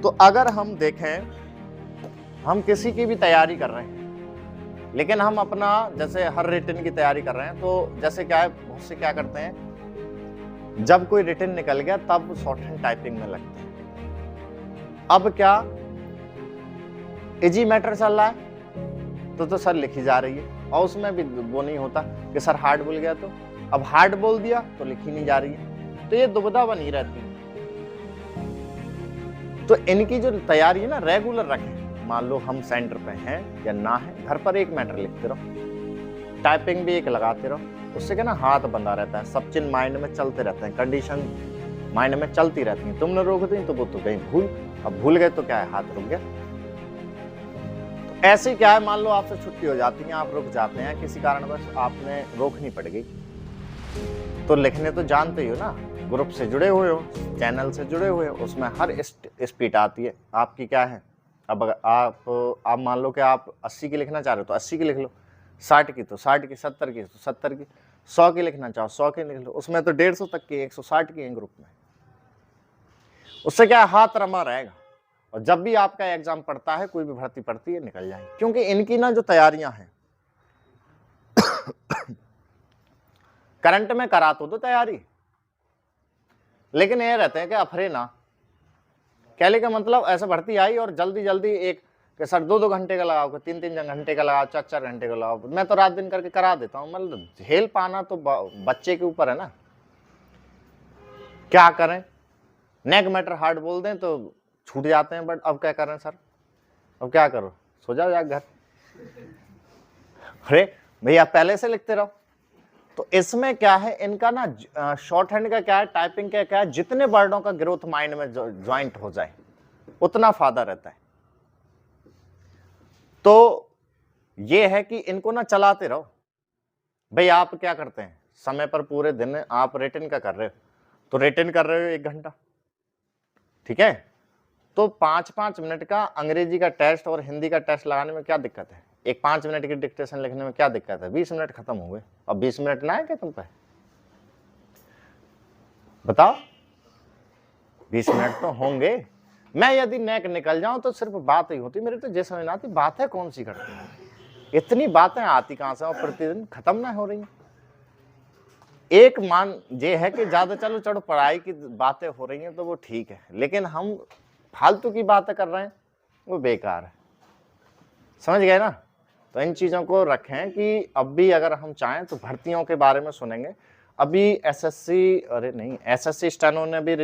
तो अगर हम देखें, हम किसी की भी तैयारी कर रहे हैं, लेकिन हम अपना जैसे हर रिटन की तैयारी कर रहे हैं, तो जैसे क्या है, बहुत से क्या करते हैं, जब कोई रिटन निकल गया तब शॉर्ट हैंड टाइपिंग में लगते हैं। अब क्या इजी मैटर चल रहा है तो सर लिखी जा रही है, और उसमें भी वो नहीं होता कि सर हार्ड बोल गया, तो अब हार्ड बोल दिया तो लिखी नहीं जा रही है, तो ये दुविधा बनी रहती है। तो इनकी जो तैयारी है ना, रेगुलर रखें। मान लो हम सेंटर पे हैं या ना है, घर पर एक मैटर लिखते रहो, टाइपिंग भी एक लगाते रहो, उससे क्या ना हाथ बंधा रहता है, सब चीज माइंड में चलते रहते हैं, कंडीशन माइंड में चलती रहती है। तुमने रोक दी तो वो तो गई भूल, अब भूल गए तो क्या है, हाथ रुक गया। तो ऐसे क्या है, मान लो आपसे छुट्टी हो जाती है, आप रुक जाते हैं, किसी कारणवश आपने रोकनी पड़ गई, तो लिखने तो जानते ही हो ना, ग्रुप से जुड़े हुए हो, चैनल से जुड़े हुए हो, उसमें हर स्पीड आती है आपकी क्या है। अब अगर आप मान लो कि आप 80 की लिखना चाह रहे हो तो 80 की लिख लो, 60 की तो 60 की, 70 की तो 70 की, 100 की लिखना चाहो 100 की लिख लो, उसमें तो 150 तक की, 160 की है ग्रुप में। उससे क्या हाथ रमा रहेगा, और जब भी आपका एग्जाम पड़ता है, कोई भी भर्ती पड़ती है, निकल जाएंगे। क्योंकि इनकी ना जो तैयारियां हैं करंट में करा तो तैयारी, लेकिन ये रहते हैं कि अफरे ना, कहने का मतलब ऐसा भर्ती आई और जल्दी जल्दी एक कि सर 2-2 घंटे का लगाओ, 3-3 घंटे का लगाओ, 4-4 घंटे का लगाओ, मैं तो रात दिन करके करा देता हूँ। मतलब झेल पाना तो बच्चे के ऊपर है ना, क्या करें, नेक मैटर हार्ड बोल दें तो छूट जाते हैं, बट अब क्या करें सर, अब क्या करो, सो जाओ जाके घर। अरे भैया पहले से लिखते रहो। तो इसमें क्या है, इनका ना शॉर्ट हैंड का क्या है, टाइपिंग का क्या है, जितने वर्डों का ग्रोथ माइंड में ज्वाइंट हो जाए उतना फायदा रहता है। तो ये है कि इनको ना चलाते रहो। भाई आप क्या करते हैं, समय पर पूरे दिन आप रिटन का कर रहे हो, तो रिटन कर रहे हो 1 घंटा, ठीक है, तो 5-5 मिनट का अंग्रेजी का टेस्ट और हिंदी का टेस्ट लगाने में क्या दिक्कत है, एक 5 मिनट की डिक्टेशन लिखने में क्या दिक्कत है, 20 मिनट खत्म हो गए। अब 20 मिनट ना है क्या तुम पे, बताओ, 20 मिनट तो होंगे। मैं यदि नेक निकल जाऊं तो सिर्फ बात ही होती, मेरे तो जैसे समझ आती बातें कौन सी करती हैं, इतनी बातें आती कहां से, और प्रतिदिन खत्म ना हो रही। एक मान ये है कि ज्यादा चलो चढ़ो पढ़ाई की बातें हो रही हैं तो वो ठीक है, लेकिन हम फालतू की बातें कर रहे हैं वो बेकार है, समझ गए ना। तो इन चीजों को रखें कि अब भी अगर हम चाहें तो भर्तियों के बारे में सुनेंगे। अभी एसएससी, अरे नहीं, एसएससी स्टेनो ने भी